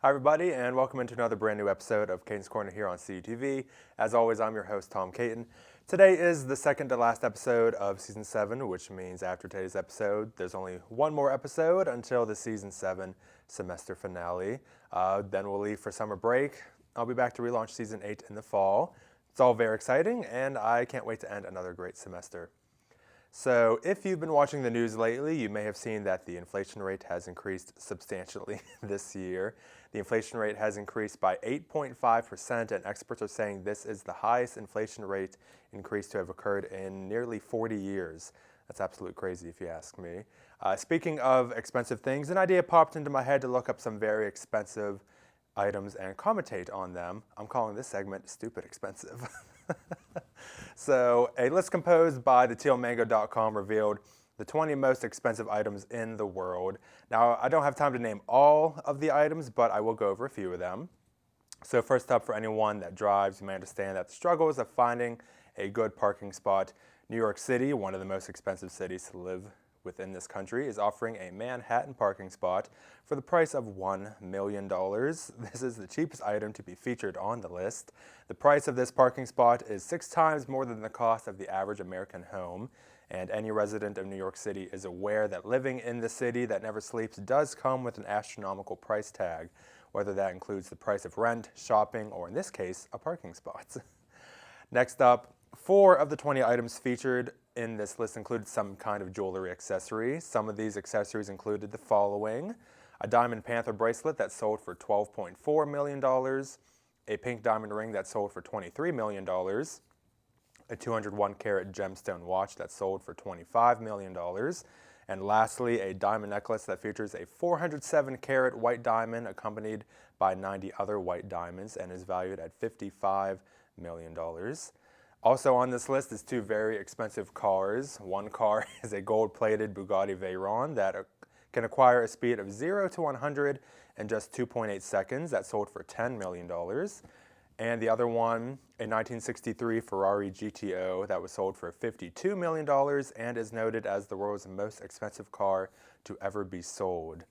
Hi everybody, and welcome into another brand new episode of Caton'S Corner here on CUTV. As always, I'm your host, Tom Caton. Today is the second to last episode of Season 7, which means after today's episode, there's only one more episode until the Season 7 semester finale. Then we'll leave for summer break. I'll be back to relaunch Season 8 in the fall. It's all very exciting, and I can't wait to end another great semester. So if you've been watching the news lately, you may have seen that the inflation rate has increased substantially this year. The inflation rate has increased by 8.5%, and experts are saying this is the highest inflation rate increase to have occurred in nearly 40 years. That's absolute crazy if you ask me. Speaking of expensive things, an idea popped into my head to look up some very expensive items and commentate on them. I'm calling this segment Stupid Expensive. So a list composed by the tealmango.com revealed the 20 most expensive items in the world. Now, I don't have time to name all of the items, but I will go over a few of them. So first up, for anyone that drives, you may understand that the struggles of finding a good parking spot. New York City, one of the most expensive cities to live within this country, is offering a Manhattan parking spot for the price of $1 million. This is the cheapest item to be featured on the list. The price of this parking spot is 6 times more than the cost of the average American home, and any resident of New York City is aware that living in the city that never sleeps does come with an astronomical price tag, whether that includes the price of rent, shopping, or in this case, a parking spot. Next up, 4 of the 20 items featured in this list included some kind of jewelry accessory. Some of these accessories included the following: a diamond panther bracelet that sold for $12.4 million, a pink diamond ring that sold for $23 million, a 201 carat gemstone watch that sold for $25 million, and lastly, a diamond necklace that features a 407 carat white diamond accompanied by 90 other white diamonds and is valued at $55 million. Also on this list is 2 very expensive cars. One car is a gold-plated Bugatti Veyron that can acquire a speed of 0 to 100 in just 2.8 seconds. That sold for $10 million. And the other one, a 1963 Ferrari GTO that was sold for $52 million and is noted as the world's most expensive car to ever be sold.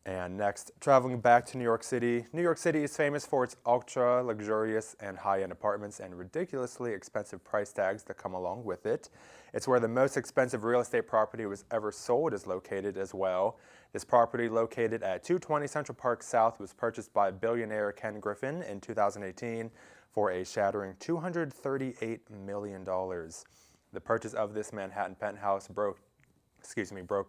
And next, traveling back to New York City. New York City is famous for its ultra luxurious and high-end apartments and ridiculously expensive price tags that come along with it. It's where the most expensive real estate property was ever sold is located as well. This property, located at 220 Central Park South, was purchased by billionaire Ken Griffin in 2018 for a shattering $238 million. The purchase of this Manhattan penthouse broke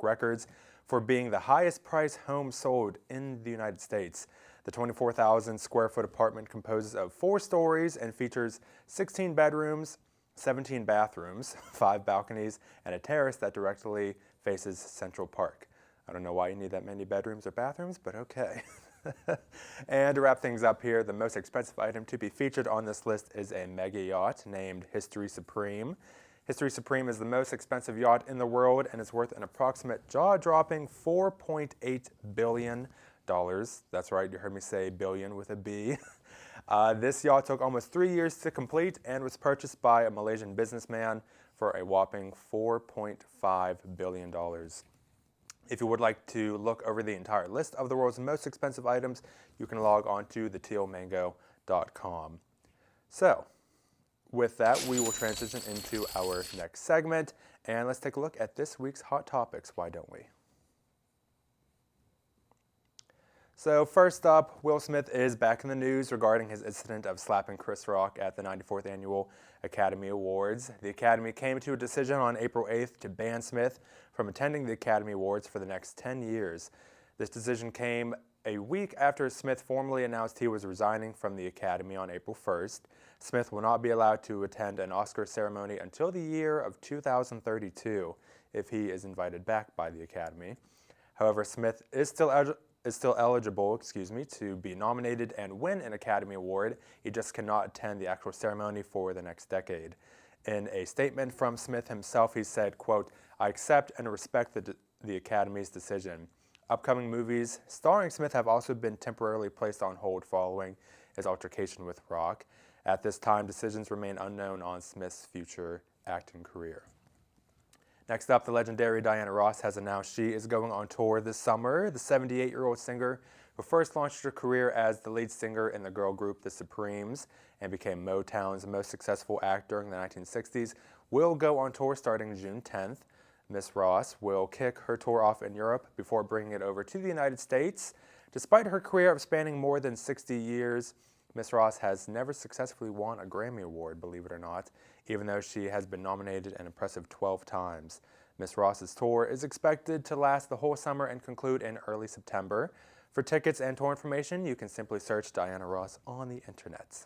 records for being the highest price home sold in the United States. The 24,000 square foot apartment composes of 4 stories and features 16 bedrooms, 17 bathrooms, 5 balconies, and a terrace that directly faces Central Park. I don't know why you need that many bedrooms or bathrooms, but okay. And to wrap things up here, the most expensive item to be featured on this list is a mega yacht named History Supreme. History Supreme is the most expensive yacht in the world and is worth an approximate jaw-dropping $4.8 billion. That's right, you heard me say billion with a B. This yacht took almost 3 years to complete and was purchased by a Malaysian businessman for a whopping $4.5 billion. If you would like to look over the entire list of the world's most expensive items, you can log on to thetealmango.com. So, with that, we will transition into our next segment, and let's take a look at this week's Hot Topics, why don't we? So first up, Will Smith is back in the news regarding his incident of slapping Chris Rock at the 94th Annual Academy Awards. The Academy came to a decision on April 8th to ban Smith from attending the Academy Awards for the next 10 years. This decision came a week after Smith formally announced he was resigning from the Academy on April 1st. Smith will not be allowed to attend an Oscar ceremony until the year of 2032 if he is invited back by the Academy. However, Smith is still eligible to be nominated and win an Academy Award. He just cannot attend the actual ceremony for the next decade. In a statement from Smith himself, he said, quote, "I accept and respect the Academy's decision. Upcoming movies starring Smith have also been temporarily placed on hold following his altercation with Rock. At this time, decisions remain unknown on Smith's future acting career." Next up, the legendary Diana Ross has announced she is going on tour this summer. The 78-year-old singer, who first launched her career as the lead singer in the girl group The Supremes and became Motown's most successful act during the 1960s, will go on tour starting June 10th. Miss Ross will kick her tour off in Europe before bringing it over to the United States. Despite her career of spanning more than 60 years, Miss Ross has never successfully won a Grammy Award, believe it or not, even though she has been nominated an impressive 12 times. Miss Ross's tour is expected to last the whole summer and conclude in early September. For tickets and tour information, you can simply search Diana Ross on the internet.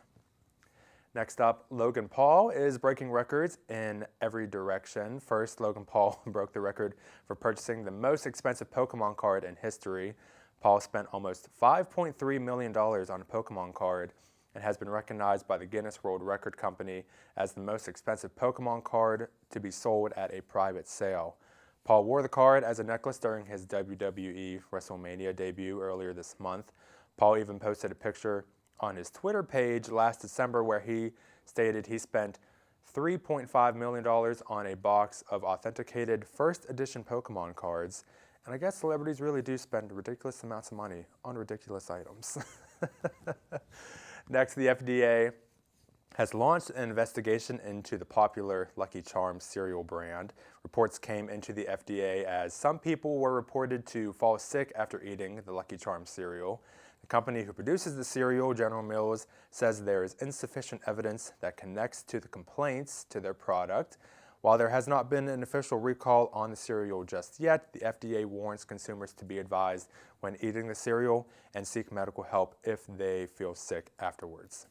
Next up, Logan Paul is breaking records in every direction. First, Logan Paul broke the record for purchasing the most expensive Pokemon card in history. Paul spent almost $5.3 million on a Pokemon card and has been recognized by the Guinness World Record Company as the most expensive Pokemon card to be sold at a private sale. Paul wore the card as a necklace during his WWE WrestleMania debut earlier this month. Paul even posted a picture on his Twitter page last December where he stated he spent $3.5 million on a box of authenticated first edition Pokemon cards. And I guess celebrities really do spend ridiculous amounts of money on ridiculous items. Next, the FDA has launched an investigation into the popular Lucky Charms cereal brand. Reports came into the FDA as some people were reported to fall sick after eating the Lucky Charms cereal. The company who produces the cereal, General Mills, says there is insufficient evidence that connects to the complaints to their product. While there has not been an official recall on the cereal just yet, the FDA warns consumers to be advised when eating the cereal and seek medical help if they feel sick afterwards.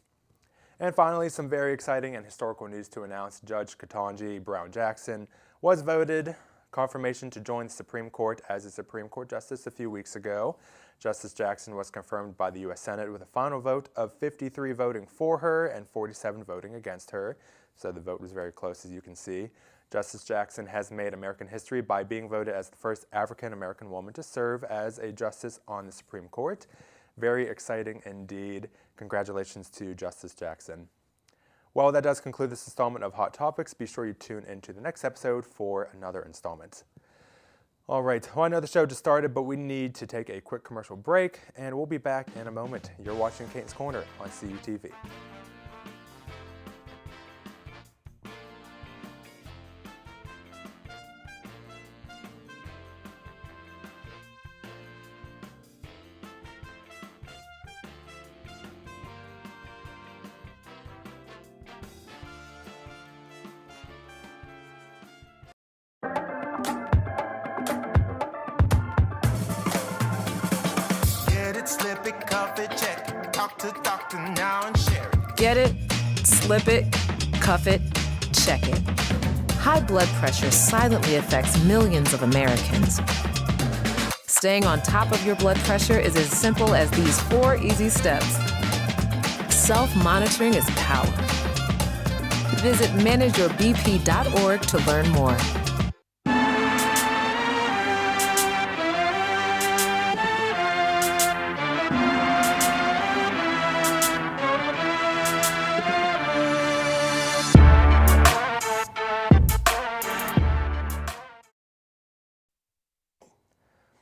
And finally, some very exciting and historical news to announce. Judge Caton'S Brown Jackson was voted confirmation to join the Supreme Court as a Supreme Court Justice a few weeks ago. Justice Jackson was confirmed by the U.S. Senate with a final vote of 53 voting for her and 47 voting against her. So the vote was very close, as you can see. Justice Jackson has made American history by being voted as the first African-American woman to serve as a justice on the Supreme Court. Very exciting indeed. Congratulations to Justice Jackson. Well, that does conclude this installment of Hot Topics. Be sure you tune into the next episode for another installment. All right, well, I know the show just started, but we need to take a quick commercial break, and we'll be back in a moment. You're watching Caton'S Corner on CUTV. Slip it, cuff it, check it. Talk to doctor now and share it. Get it, slip it, cuff it, check it. High blood pressure silently affects millions of Americans. Staying on top of your blood pressure is as simple as these 4 easy steps. Self-monitoring is power. Visit manageyourbp.org to learn more.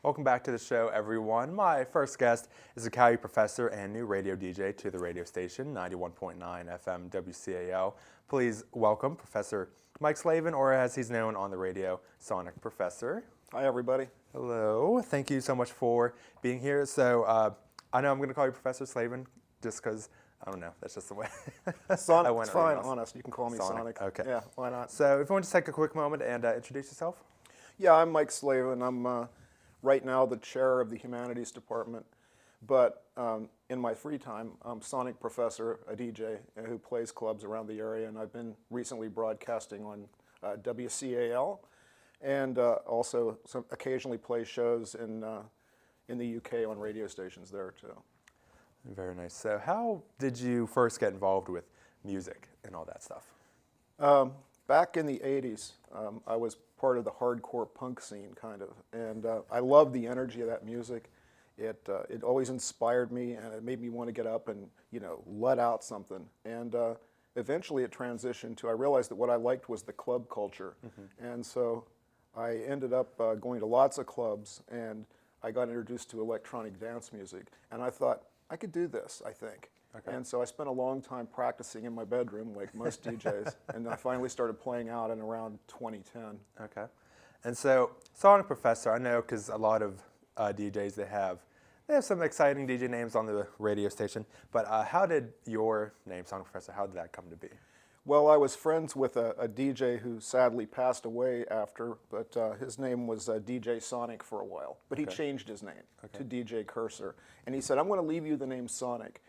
Welcome back to the show, everyone. My first guest is a Cal U professor and new radio DJ to the radio station, 91.9 FM WCAL. Please welcome Professor Mike SLAVEN, or as he's known on the radio, SONIK Professor. Hi, everybody. Hello. Thank you so much for being here. So I know I'm going to call you Professor SLAVEN just because, I don't know, that's just the way. SONIK, it's fine, honest. You can call me SONIK. Okay. Yeah, why not? So if you want to take a quick moment and introduce yourself. Yeah, I'm Mike SLAVEN. I'm right now the chair of the Humanities Department, but in my free time, I'm SONIK Professor, a DJ who plays clubs around the area, and I've been recently broadcasting on WCAL, and also occasionally play shows in the UK on radio stations there too. Very nice. So how did you first get involved with music and all that stuff? Back in the 80s, I was part of the hardcore punk scene, kind of, and I loved the energy of that music. It always inspired me, and it made me want to get up and, let out something. And eventually it transitioned to, I realized that what I liked was the club culture. Mm-hmm. And so I ended up going to lots of clubs, and I got introduced to electronic dance music. And I thought, I could do this, I think. Okay. And so I spent a long time practicing in my bedroom, like most DJs, and I finally started playing out in around 2010. Okay. And so, Sonic Professor, I know because a lot of DJs, they have some exciting DJ names on the radio station, but how did your name, Sonic Professor, how did that come to be? Well, I was friends with a DJ who sadly passed away after, but his name was DJ Sonic for a while. But he changed his name to DJ Cursor. And he said, I'm going to leave you the name Sonic.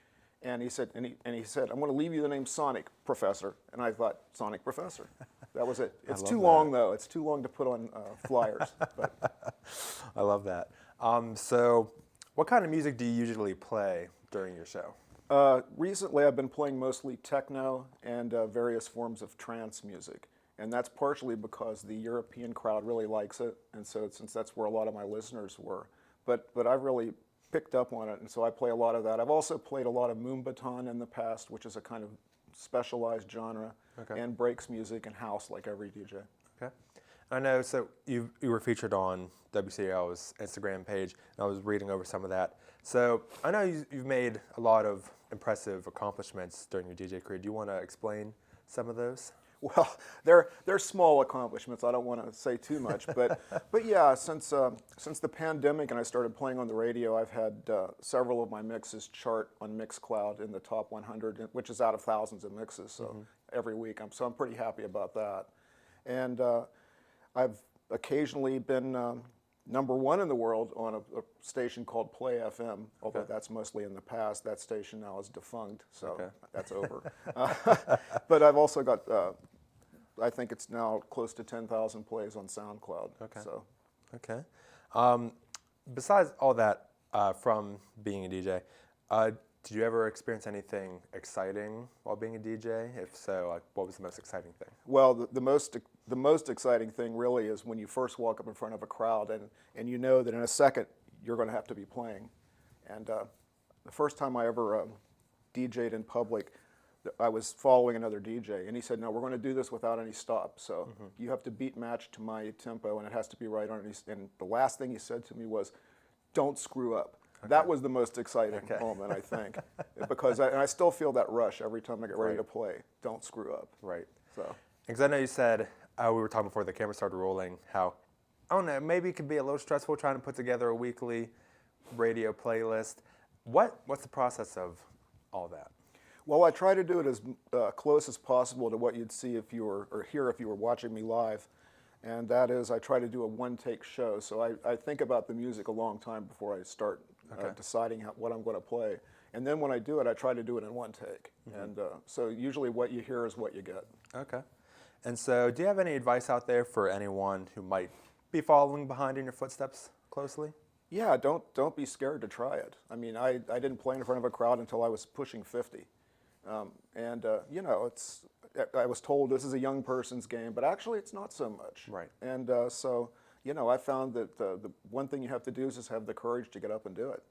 And he said, I'm going to leave you the name Sonic Professor. And I thought, Sonic Professor. That was it. It's too long, though. It's too long to put on flyers. But. I love that. So what kind of music do you usually play during your show? Recently, I've been playing mostly techno and various forms of trance music. And that's partially because the European crowd really likes it. And so since that's where a lot of my listeners were. But I've really picked up on it, and so I play a lot of that. I've also played a lot of Moombaton in the past, which is a kind of specialized genre, and breaks music and house like every DJ. Okay. I know, so you were featured on WCL's Instagram page, and I was reading over some of that. So I know you've made a lot of impressive accomplishments during your DJ career. Do you want to explain some of those? Well, they're small accomplishments. I don't want to say too much, but yeah, since the pandemic and I started playing on the radio, I've had several of my mixes chart on Mixcloud in the top 100, which is out of thousands of mixes. So every week, I'm pretty happy about that. And I've occasionally been #1 in the world on a station called Play FM, although that's mostly in the past. That station now is defunct, so that's over. But I've also got, I think it's now close to 10,000 plays on SoundCloud. So. Okay. Besides all that, from being a DJ, did you ever experience anything exciting while being a DJ? If so, like, what was the most exciting thing? Well, the most exciting thing really is when you first walk up in front of a crowd and you know that in a second you're going to have to be playing. And the first time I ever DJ'd in public, I was following another DJ, and he said, no, we're going to do this without any stops. So you have to beat match to my tempo, and it has to be right on it. And the last thing he said to me was, don't screw up. That was the most exciting moment, I think, because I still feel that rush every time I get ready to play. Don't screw up. Right. So. Because I know you said, we were talking before the camera started rolling, how, I don't know, maybe it could be a little stressful trying to put together a weekly radio playlist. What's the process of all that? Well, I try to do it as close as possible to what you'd see if you were, or hear if you were watching me live. And that is, I try to do a one-take show. So I think about the music a long time before I start deciding what I'm going to play. And then when I do it, I try to do it in one take. And so usually what you hear is what you get. Okay. And so do you have any advice out there for anyone who might be following behind in your footsteps closely? Yeah, don't be scared to try it. I mean, I didn't play in front of a crowd until I was pushing 50. You know, I was told this is a young person's game, but actually it's not so much. Right. And so, you know, I found that the one thing you have to do is just have the courage to get up and do it.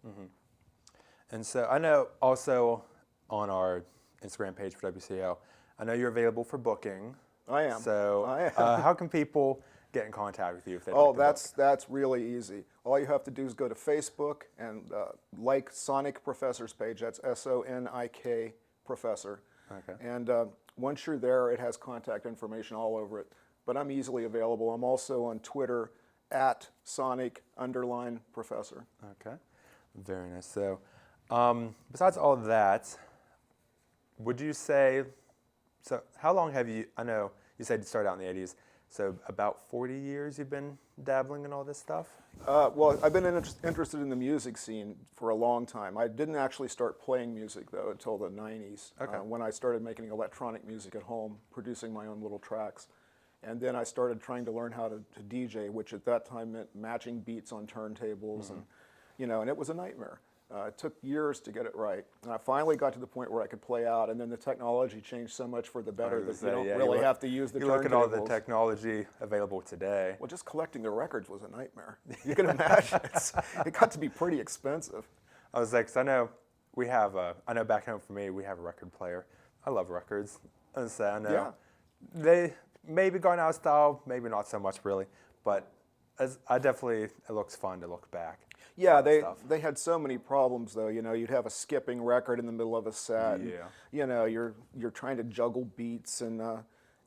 And so I know also on our Instagram page for WCL, I know you're available for booking. I am. So I am. How can people get in contact with you if they Oh, like to book? that's really easy. All you have to do is go to Facebook and like Sonik Professor's page. That's SONIK Professor. Okay. And once you're there, it has contact information all over it. But I'm easily available. I'm also on Twitter at Sonic_Professor. Okay. Very nice. So besides all of that, would you say, so how long have you, I know you said you started out in the 80s, so about 40 years you've been dabbling in all this stuff? Well, I've been interested in the music scene for a long time. I didn't actually start playing music, though, until the 90s, when I started making electronic music at home, producing my own little tracks. And then I started trying to learn how to DJ, which at that time meant matching beats on turntables, and, you know, and it was a nightmare. It took years to get it right. And I finally got to the point where I could play out, and then the technology changed so much for the better that you don't really have to use the turntables. You look at all the technology available today. Well, just collecting the records was a nightmare. You can imagine. It got to be pretty expensive. I was like, 'cause I know we have I know back home for me, we have a record player. I love records. And so I know they maybe gone out of style, maybe not so much really. but it looks fun to look back. Yeah, on the stuff. they had so many problems though. You know, you'd have a skipping record in the middle of a set. And, Yeah. you know, you're trying to juggle beats and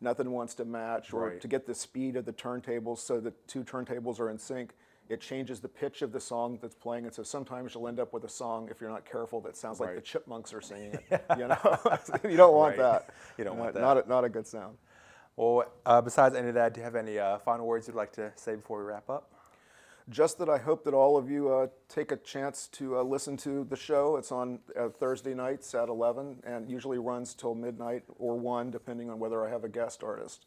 nothing wants to match, or Right. to get the speed of the turntables so the two turntables are in sync. It changes the pitch of the song that's playing, and so sometimes you'll end up with a song, if you're not careful, that sounds like Right. the Chipmunks are singing it. You know, you don't want Right. that. You don't want that. Not a good sound. Well, besides any of that, do you have any final words you'd like to say before we wrap up? Just that I hope that all of you take a chance to listen to the show. It's on Thursday nights at 11 and usually runs till midnight or 1, depending on whether I have a guest artist.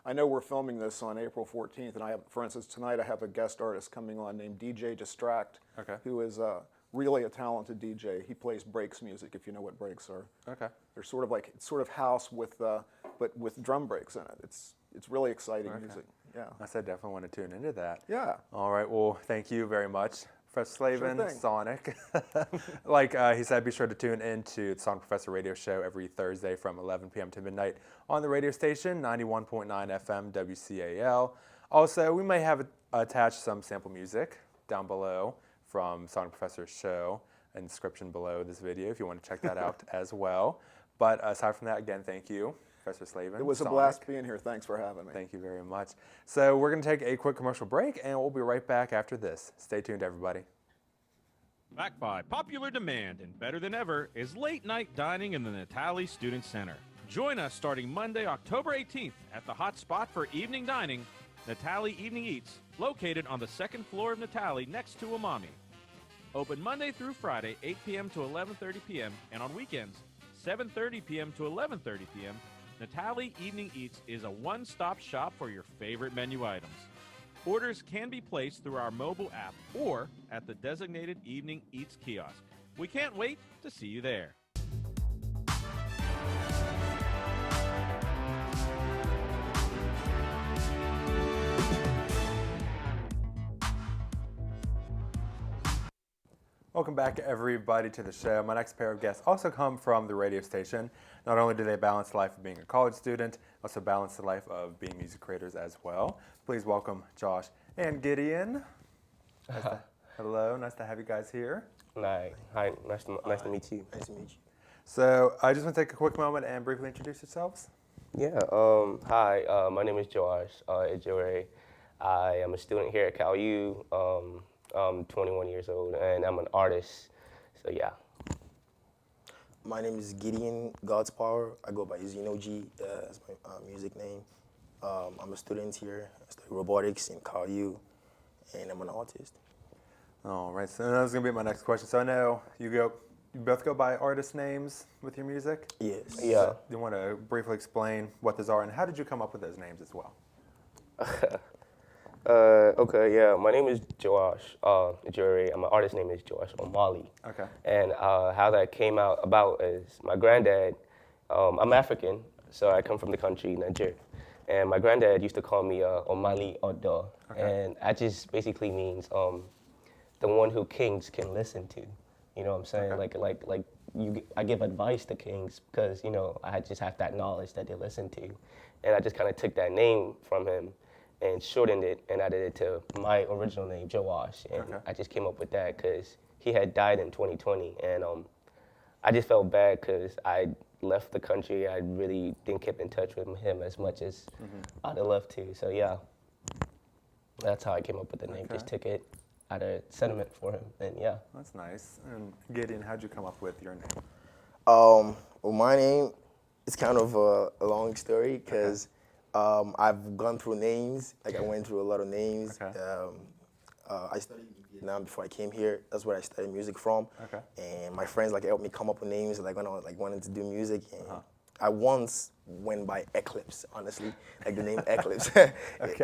I know we're filming this on April 14th, and for instance, tonight I have a guest artist coming on named DJ Distract, Okay. who is really a talented DJ. He plays breaks music, if you know what breaks are. Okay. They're sort of house with but with drum breaks in it. It's really exciting music. Yeah. I said definitely want to tune into that. Yeah. All right. Well, thank you very much, Professor SLAVEN, Sure thing. SONIK. Like he said, be sure to tune into the Sonic Professor radio show every Thursday from 11 p.m. to midnight on the radio station, 91.9 FM WCAL. Also, we may have attached some sample music down below from Sonic Professor's show in the description below this video if you want to check that out as well. But aside from that, again, thank you, Professor SLAVEN. It was a blast being here. Thanks for having me. Thank you very much. So we're going to take a quick commercial break, and we'll be right back after this. Stay tuned, everybody. Back by popular demand and better than ever is late night dining in the Natali Student Center. Join us starting Monday, October 18th at the hot spot for evening dining, Natali Evening Eats, located on the second floor of Natali next to Omale. Open Monday through Friday, 8 p.m. to 11:30 p.m., and on weekends, 7:30 p.m. to 11:30 p.m., Natali Evening Eats is a one-stop shop for your favorite menu items. Orders can be placed through our mobile app or at the designated Evening Eats kiosk. We can't wait to see you there. Welcome back, everybody, to the show. My next pair of guests also come from the radio station. Not only do they balance the life of being a college student, also balance the life of being music creators as well. Please welcome Josh and Gideon. Hello, nice to have you guys here. Hi, nice to meet you. Nice to meet you. So I just want to take a quick moment and briefly introduce yourselves. Yeah, hi, my name is Joash, Ijewere. I am a student here at CalU. I'm 21 years old, and I'm an artist, so yeah. My name is Gideon, Godspower. I go by XenoGee as my music name. I'm a student here. I study robotics in CalU, and I'm an artist. All right, so that was going to be my next question. So I know you both go by artist names with your music? Yes. Yeah. So you want to briefly explain what those are, and how did you come up with those names as well? Okay, yeah, my name is Joash, Ijewere, and my artist name is Joash Omale. Okay. And how that came about is my granddad, I'm African, so I come from the country, Nigeria. And my granddad used to call me Omale Odo, and that just basically means the one who kings can listen to. You know what I'm saying? Okay. I give advice to kings because, you know, I just have that knowledge that they listen to. And I just kind of took that name from him and shortened it and added it to my original name, Joash. And Okay. I just came up with that because he had died in 2020. And I just felt bad because I left the country. I really didn't keep in touch with him as much as I'd have loved to. So yeah, that's how I came up with the name. Okay. Just took it out of sentiment for him. And yeah. That's nice. And Gideon, how'd you come up with your name? Well, my name is kind of a long story because I've gone through names. Like I went through a lot of names. Okay. I studied in Vietnam before I came here. That's where I studied music from. Okay. And my friends helped me come up with names like when I was wanted to do music. And I once went by Eclipse, honestly, like the name Eclipse. Okay.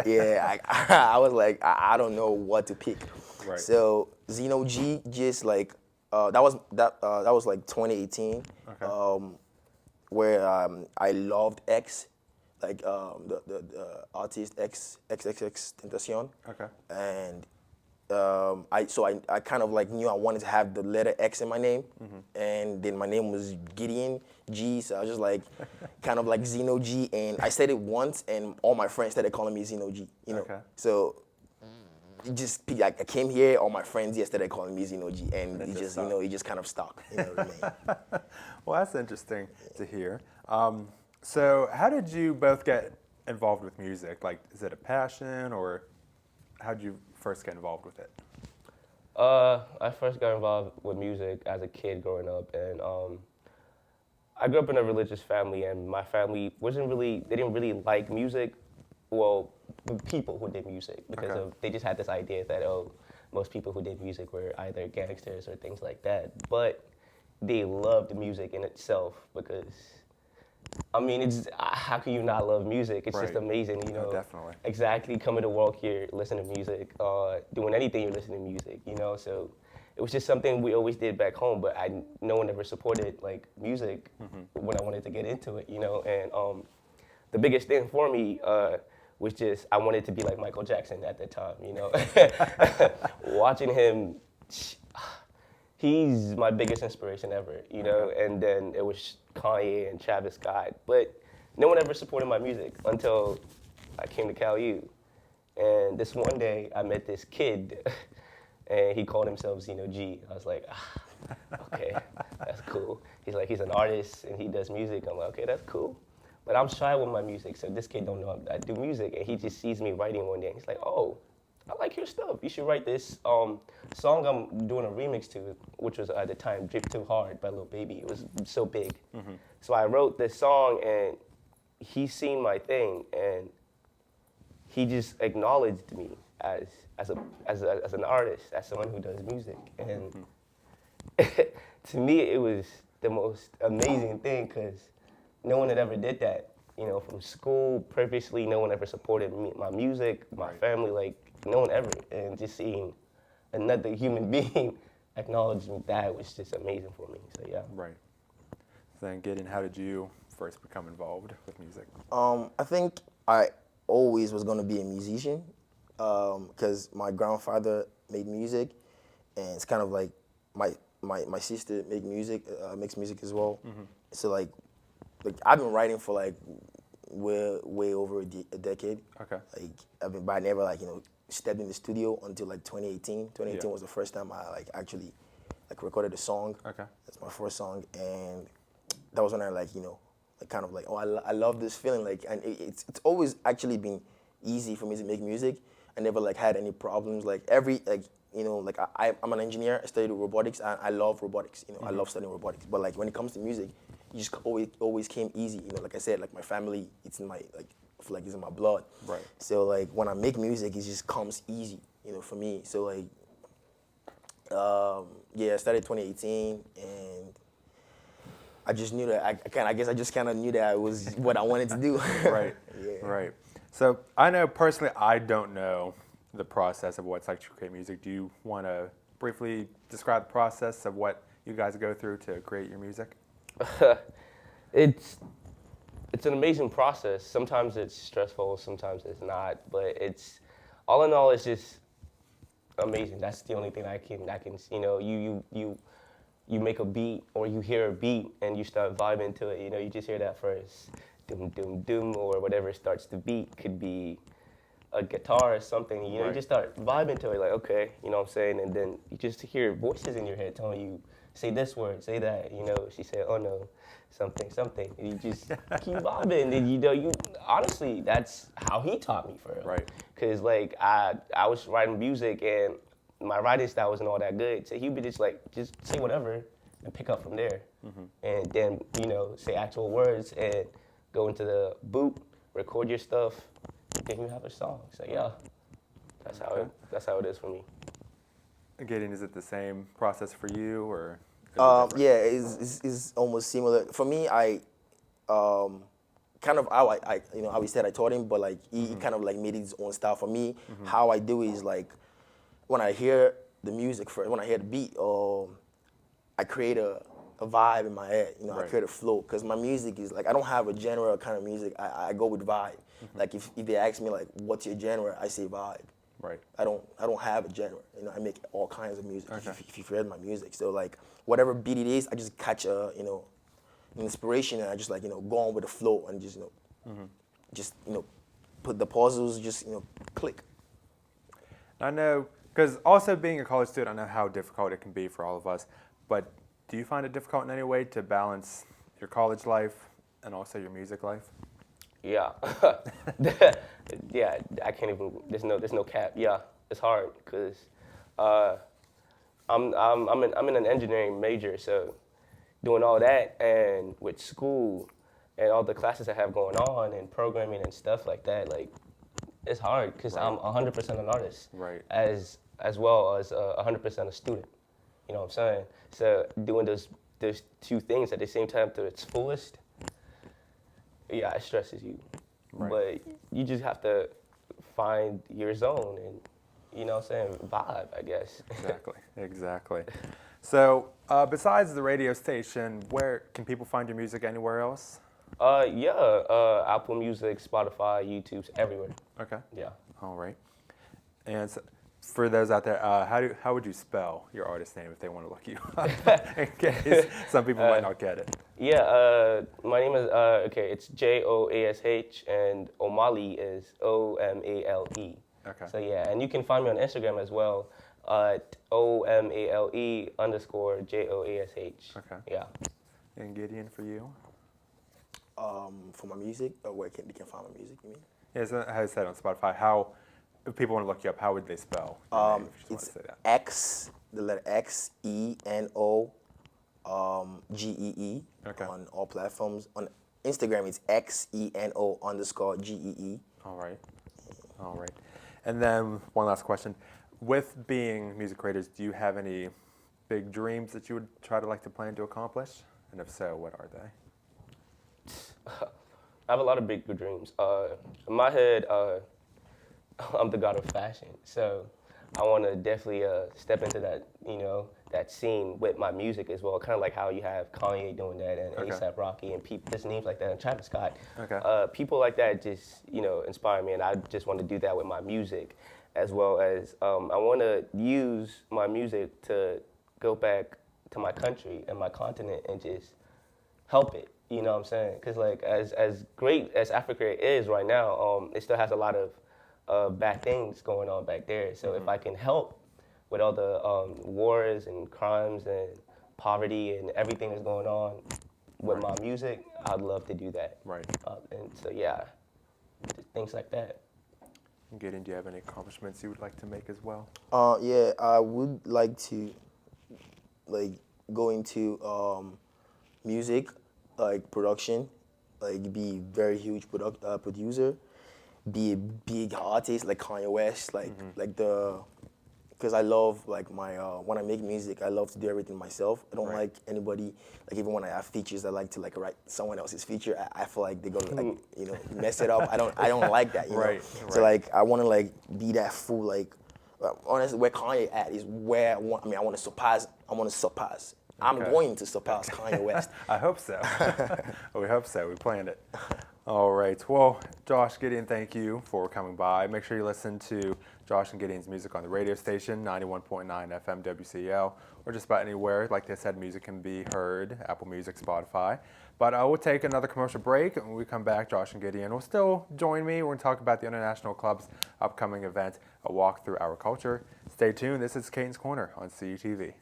Yeah, I was like, I don't know what to pick. Right. So XenoGee just like that was like 2018, Okay. where I loved X, like the artist XXXTentacion. Okay. And I kind of like knew I wanted to have the letter X in my name, and then my name was Gideon G, so I was just like kind of like XenoGee, and I said it once, and all my friends started calling me XenoGee, you know. Okay. So like I came here, all my friends yesterday calling me XenoGee, and it it just just, stuck. it just kind of stuck. You know what I mean? Well, that's interesting to hear. So how did you both get involved with music? Like, is it a passion, or how did you first get involved with it? I first got involved with music as a kid growing up, and I grew up in a religious family, and my family they didn't really like music. Well, the people who did music, because they just had this idea that, most people who did music were either gangsters or things like that. But they loved music in itself because, I mean, how can you not love music? It's just Right. amazing, you know. No, definitely. Exactly, coming to work here, listening to music, doing anything you're listening to music, you know. So it was just something we always did back home, but no one ever supported like music when I wanted to get into it, you know. And the biggest thing for me was just I wanted to be like Michael Jackson at the time, you know. Watching him, he's my biggest inspiration ever, you know. And then it was Kanye and Travis Scott, but no one ever supported my music until I came to Cal U. And this one day I met this kid, and he called himself XenoGee. I was like, okay, that's cool. He's like, he's an artist and he does music. I'm like, okay, that's cool. But I'm shy with my music, so this kid don't know I do music. And he just sees me writing one day, and he's like, oh, I like your stuff. You should write this song I'm doing a remix to, which was at the time Drip Too Hard by Lil Baby. It was so big. So I wrote this song, and he seen my thing, and he just acknowledged me as an artist, as someone who does music. And to me, it was the most amazing thing, because no one had ever did that. You know, from school, purposely, no one ever supported me, my music, my family, like, no one ever. And just seeing another human being acknowledge me, that was just amazing for me. So, yeah. Right. So then, Gideon, how did you first become involved with music? I think I always was going to be a musician because my grandfather made music, and it's kind of like my sister makes music as well. So like I've been writing for like way over a decade. Okay. But I never stepped in the studio until like 2018. 2018 Yeah. was the first time I actually recorded a song. Okay. That's my first song, and that was when I I love this feeling, and it's always actually been easy for me to make music. I never had any problems. I'm an engineer. I studied robotics, and I love robotics. I love studying robotics. But when it comes to music, it just always came easy. Like I said, my family, it's in my I feel like it's in my blood. Right. So when I make music, it just comes easy. For me. So I started 2018, and I just knew that I guess I just kind of knew that it was what I wanted to do. Right. Yeah. Right. So I know personally, I don't know the process of what it's like to create music. Do you want to briefly describe the process of what you guys go through to create your music? It's an amazing process. Sometimes it's stressful, sometimes it's not. But it's all in all, it's just amazing. That's the only thing I can. You make a beat, or you hear a beat and you start vibing to it. You just hear that first doom doom doom or whatever starts the beat. Could be a guitar or something. You Right. just start vibing to it, like, okay, you know what I'm saying? And then you just hear voices in your head telling you, say this word, say that. She said, oh no, something. And you just keep vibing. And you honestly, that's how he taught me, for real. Right. Because I was writing music, and my writing style wasn't all that good. So he'd be just say whatever and pick up from there. And then, say actual words and go into the booth, record your stuff, then you have a song. So yeah, that's how it is for me. Gideon, is it the same process for you, or? Yeah, it's almost similar. For me, I kind of how how he said I taught him, but he kind of made his own style. For me, how I do is when I hear the music first, when I hear the beat, I create a vibe in my head. I Right. create a flow, because my music is I don't have a genre kind of music. I go with vibe. If they ask me what's your genre, I say vibe. Right. I don't have a genre. I make all kinds of music. Okay. If you've heard my music, so whatever beat it is, I just catch an inspiration, and I just go on with the flow, and just put the pauses, just click. I know, because also being a college student, I know how difficult it can be for all of us. But do you find it difficult in any way to balance your college life and also your music life? Yeah. Yeah, I can't even, there's no cap. Yeah, it's hard because I'm in an engineering major, so doing all that and with school and all the classes I have going on and programming and stuff like that, like, it's hard because I'm 100% an artist, Right. as well as 100% a student. You know what I'm saying? So doing those two things at the same time to its fullest, yeah, it stresses you. Right. But you just have to find your zone and, you know what I'm saying, vibe, I guess. Exactly. So besides the radio station, where can people find your music anywhere else? Apple Music, Spotify, YouTube, everywhere. Okay. Yeah. All right. And so, for those out there, how would you spell your artist name if they want to look you up? In case some people might not get it. Yeah, my name is, it's Joash, and Omale is Omale. Okay. So yeah, and you can find me on Instagram as well, at OMALE_JOASH. Okay. Yeah. And Gideon, for you? For my music, or where they can find my music, you mean? Yeah, so how I said on Spotify, if people want to look you up, how would they spell your name, if you just It's want to say that? X, the letter X, ENO, GEE Okay. on all platforms. On Instagram, it's XENO_GEE. All right. All right. And then one last question. With being music creators, do you have any big dreams that you would plan to accomplish? And if so, what are they? I have a lot of big dreams. In my head, I'm the god of fashion, so I want to definitely step into that, that scene with my music as well. Kind of like how you have Kanye doing that, and Okay. A$AP Rocky, and just names like that, and Travis Scott. Okay. People like that just, inspire me, and I just want to do that with my music, as well as I want to use my music to go back to my country and my continent and just help it. You know what I'm saying? Because like as great as Africa is right now, it still has a lot of bad things going on back there. So if I can help with all the wars and crimes and poverty and everything that's going on with my music, I'd love to do that. Right. And so yeah, things like that. Gideon, do you have any accomplishments you would like to make as well? Yeah, I would like to go into music, like production, like be very huge producer, be a big artist like Kanye West, because I love when I make music, I love to do everything myself. I don't like anybody, even when I have features, I like to write someone else's feature. I feel like they're gonna mess it up. I don't like that. You know? So I want to be that fool. Honestly, where Kanye at is where I want to surpass. I'm going to surpass Kanye West. I hope so. We hope so. We planned it. All right. Well, Josh, Gideon, thank you for coming by. Make sure you listen to Josh and Gideon's music on the radio station, 91.9 FM WCL, or just about anywhere. Like they said, music can be heard, Apple Music, Spotify. But we'll take another commercial break, and when we come back, Josh and Gideon will still join me. We're going to talk about the International Club's upcoming event, A Walk Through Our Culture. Stay tuned. This is Caton'S Corner on CTV.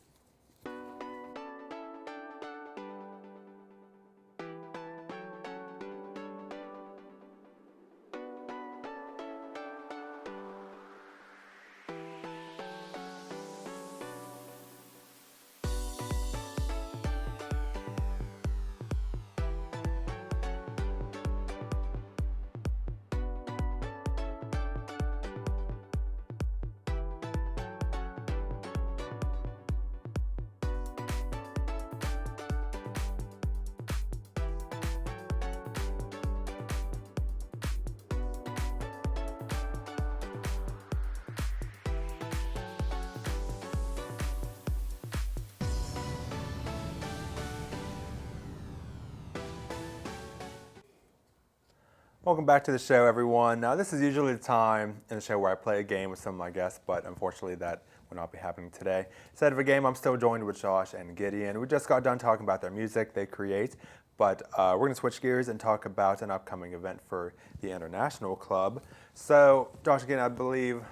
Welcome back to the show, everyone. Now, this is usually the time in the show where I play a game with some of my guests, but unfortunately that will not be happening today. Instead of a game, I'm still joined with Josh and Gideon. We just got done talking about their music they create, but we're going to switch gears and talk about an upcoming event for the International Club. So, Josh, again, I believe,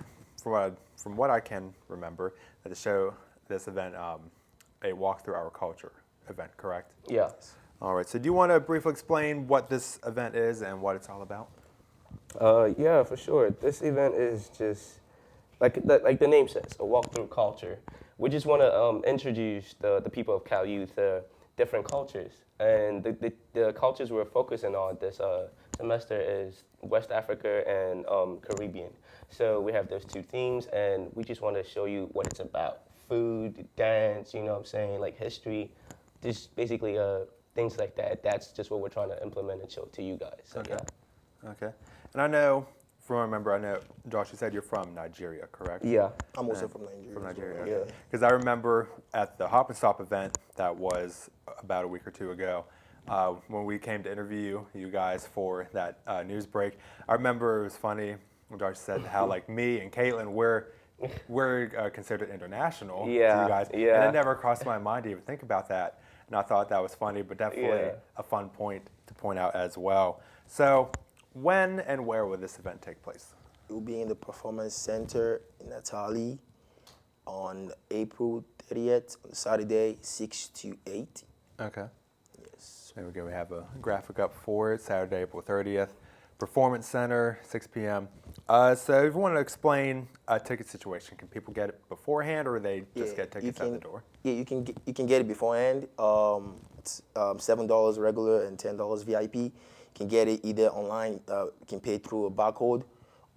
from what I from what I can remember, that this event, a walk through our culture event, correct? Yeah. All right. So do you want to briefly explain what this event is and what it's all about? Yeah, for sure. This event is just like the name says, a walk through culture. We just want to introduce the people of CalU to different cultures, and the cultures we're focusing on this semester is West Africa and Caribbean. So we have those two themes, and we just want to show you what it's about: food, dance, you know what I'm saying, like history, just basically things like that. That's just what we're trying to implement and show to you guys. So, Okay. Yeah. Okay. And I know, Josh, you said you're from Nigeria, correct? Yeah. I'm also from Nigeria. From as well, Nigeria. Yeah. Because I remember at the Hop and Stop event that was about a week or two ago, when we came to interview you guys for that news break, I remember it was funny when Josh said how like me and Caitlin, we're considered international to you Yeah, guys. yeah. And it never crossed my mind to even think about that. And I thought that was funny, but definitely Yeah. a fun point to point out as well. So when and where will this event take place? It will be in the Performance Center in Natali on April 30th, on Saturday, 6 to 8. Okay. Yes. There we go. We have a graphic up for it. Saturday, April 30th. Performance Center, 6 p.m. So if you want to explain a ticket situation, can people get it beforehand or they just get tickets at the door? Yeah, you can get it beforehand. It's $7 regular and $10 VIP. You can get it either online. You can pay through a barcode,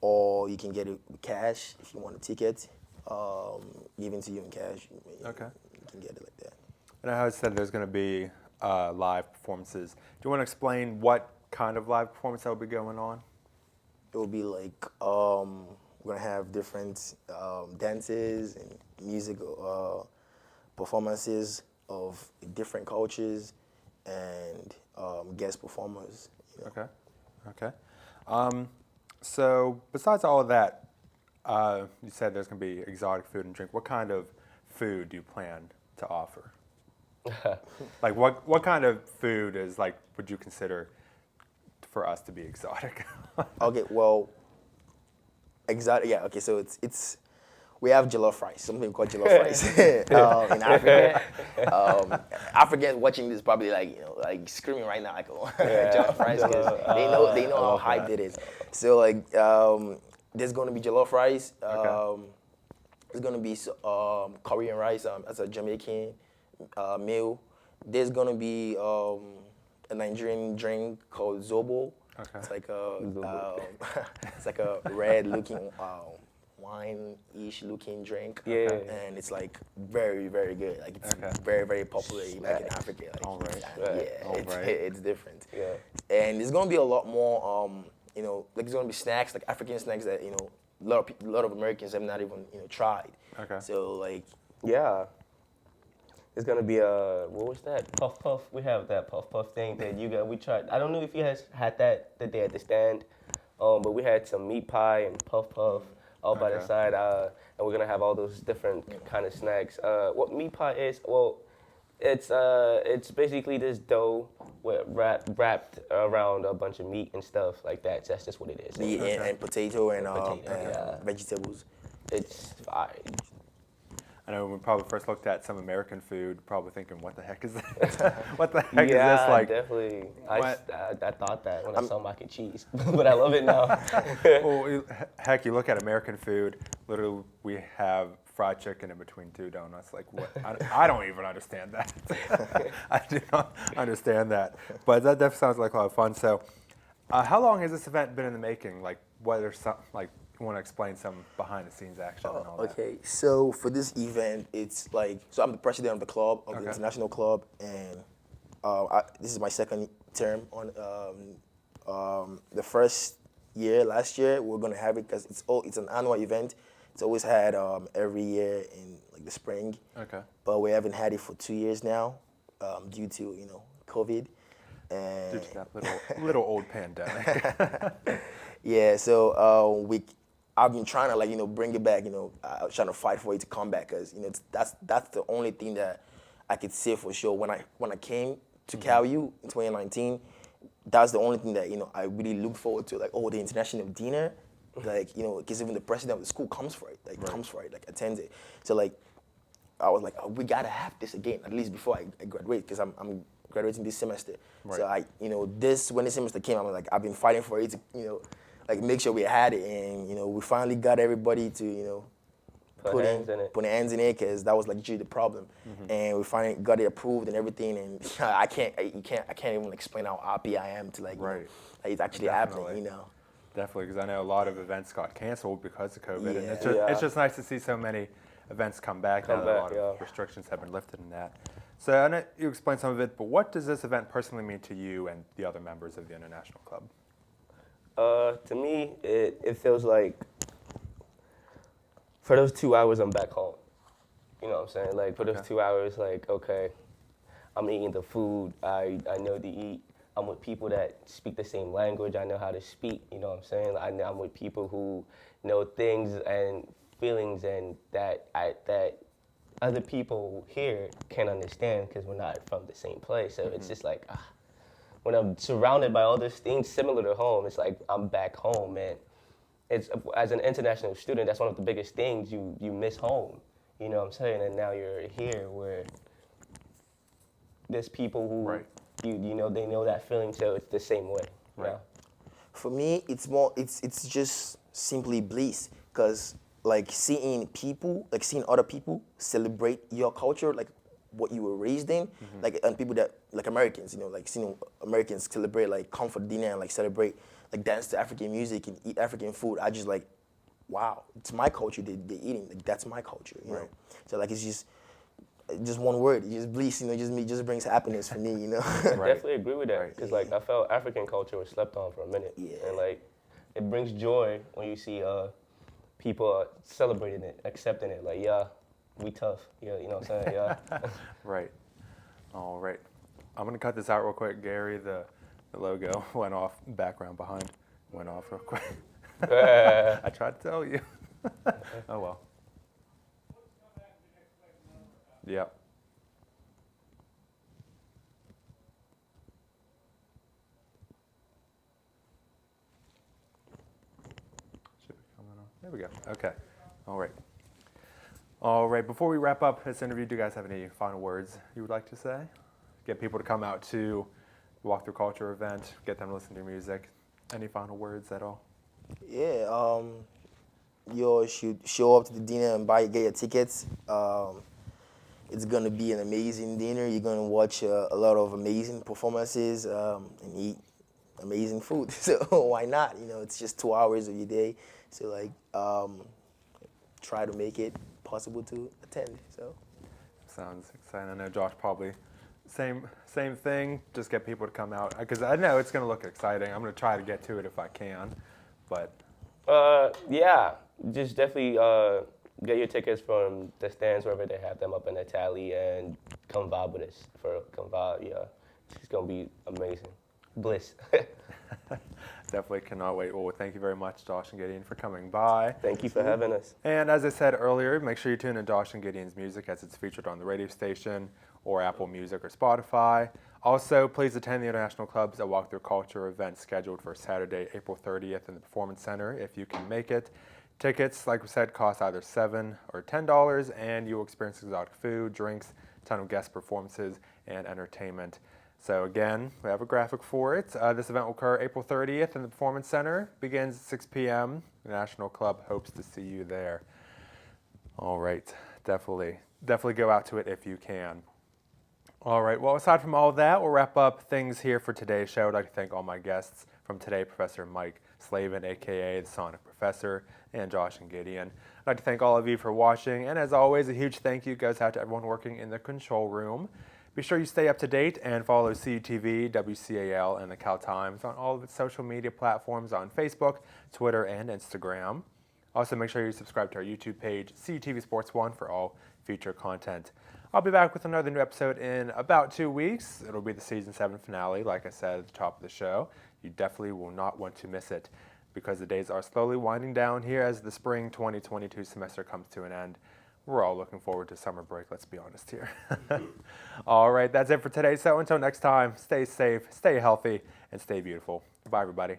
or you can get it with cash if you want a ticket. Given to you in cash. Okay. You can get it like that. And I said there's going to be live performances. Do you want to explain what kind of live performance that will be going on? It will be like we're gonna have different dances and music performances of different cultures and guest performers. You know. Okay. So besides all of that, you said there's going to be exotic food and drink. What kind of food do you plan to offer? Like what kind of food would you consider for us to be exotic? Okay, well, exotic. Yeah. Okay, so it's we have jollof rice, something called jollof rice in Africa. Africans watching this probably like screaming right now, like jollof rice, because they know how hyped it is. So like there's gonna be jollof rice. There's gonna be Korean rice as a Jamaican meal. There's gonna be a Nigerian drink called zobo. Okay. It's like it's like a red-looking wine-ish looking drink. Yeah. And it's like very, very good. Like it's very, very popular back in Africa. Like, All right. Yeah, it's different. Yeah. And there's gonna be a lot more, like it's gonna be snacks, like African snacks that a lot of Americans have not even tried. Okay. So like Yeah. It's gonna be what was that? Puff puff. We have that puff puff thing that we tried. I don't know if you guys had that the day at the stand, but we had some meat pie and puff puff all by the side, and we're gonna have all those different kind of snacks. What meat pie is? Well, it's basically this dough wrapped around a bunch of meat and stuff like that. So that's just what it is. meat and potato and yeah. vegetables. It's fine. I know when we probably first looked at some American food, probably thinking, what the heck is this? What the heck is this? Like, definitely. I thought that when I saw mac and cheese, but I love it now. well, heck, you look at American food, literally we have fried chicken in between two donuts. Like, what? I don't even understand that. I do not understand that. But that definitely sounds like a lot of fun. So how long has this event been in the making? Like, what are some, like, you want to explain some behind the scenes action and all that? Okay, so for this event, it's like, so I'm the president of the club, of the international club, and this is my second term on the first year, last year, we're going to have it because it's an annual event. It's always had every year in like the spring. Okay. But we haven't had it for 2 years now due to, COVID. And Due to that little old pandemic. yeah, so I've been trying to bring it back. I was trying to fight for it to come back because that's the only thing that I could say for sure. When I came to CalU in 2019, that's the only thing that I really looked forward to. Like, the international dinner. Like, you know, because even the president of the school comes for it, like attends it. So like, I was like, oh, we gotta have this again, at least before I graduate, because I'm graduating this semester. Right. So when this semester came, I'm like, I've been fighting for it to, like make sure we had it, and we finally got everybody to, Put hands in it, because that was like the problem, and we finally got it approved and everything, and I can't even explain how happy I am to like it's actually happening, Definitely, because I know a lot of events got canceled because of COVID, and Yeah. it's just nice to see so many events come back now that a lot of restrictions have been lifted in that. So I know you explained some of it, but what does this event personally mean to you and the other members of the International Club? To me, it feels like for those 2 hours, I'm back home. You know what I'm saying? Like, for those 2 hours, like, okay, I'm eating the food I know to eat. I'm with people that speak the same language I know how to speak, you know what I'm saying? I'm with people who know things and feelings and that other people here can't understand because we're not from the same place. So it's just like, when I'm surrounded by all these things similar to home, it's like I'm back home, man. It's, as an international student, that's one of the biggest things, you miss home, you know what I'm saying? And now you're here where there's people who, they know that feeling, so it's the same way. Right. Yeah. For me, it's just simply bliss, because like seeing other people celebrate your culture, like what you were raised in, like, and people that, like Americans, like seeing Americans celebrate, like come for dinner and like celebrate, like dance to African music and eat African food. I just like, wow, it's my culture they're eating, like that's my culture, you know? So like, it's just one word, it's just bliss, just brings happiness for me, I definitely agree with that, because like I felt African culture was slept on for a minute, and like it brings joy when you see people celebrating it, accepting it, like we tough, you know what I'm saying, Right. All right. I'm gonna cut this out real quick, Gary. The logo went off, background behind went off real quick. I tried to tell you. Oh well. Yep. Should be coming on. There we go. Okay. All right. All right. Before we wrap up this interview, do you guys have any final words you would like to say? Get people to come out to the Walk Through Culture event, get them to listen to your music. Any final words at all? Yeah, you should show up to the dinner and get your tickets. It's gonna be an amazing dinner. You're gonna watch a lot of amazing performances and eat amazing food. So why not? It's just 2 hours of your day. So like, try to make it possible to attend. So sounds exciting. I know Josh probably same thing. Just get people to come out because I know it's gonna look exciting. I'm gonna try to get to it if I can, but yeah, just definitely get your tickets from the stands wherever they have them up in the tally and come vibe with us. Yeah, it's gonna be amazing, bliss. Definitely cannot wait. Well, thank you very much, Josh and Gideon, for coming by. Thank you for having us. And as I said earlier, make sure you tune in Josh and Gideon's music as it's featured on the radio station or Apple Music or Spotify. Also, please attend the International Club's A Walk Through Culture event scheduled for Saturday, April 30th in the Performance Center if you can make it. Tickets, like we said, cost either $7 or $10, and you will experience exotic food, drinks, a ton of guest performances, and entertainment. So again, we have a graphic for it. This event will occur April 30th in the Performance Center. Begins at 6 p.m. The National Club hopes to see you there. All right, definitely go out to it if you can. All right, well, aside from all of that, we'll wrap up things here for today's show. I'd like to thank all my guests from today, Professor Mike SLAVEN, a.k.a. the SONIK Professor, and Josh and Gideon. I'd like to thank all of you for watching, and as always, a huge thank you goes out to everyone working in the control room. Be sure you stay up to date and follow CUTV, WCAL, and the Cal Times on all of its social media platforms on Facebook, Twitter, and Instagram. Also, make sure you subscribe to our YouTube page, CUTV Sports 1, for all future content. I'll be back with another new episode in about 2 weeks. It'll be the Season 7 finale, like I said at the top of the show. You definitely will not want to miss it because the days are slowly winding down here as the spring 2022 semester comes to an end. We're all looking forward to summer break, let's be honest here. All right, that's it for today. So until next time, stay safe, stay healthy, and stay beautiful. Goodbye, everybody.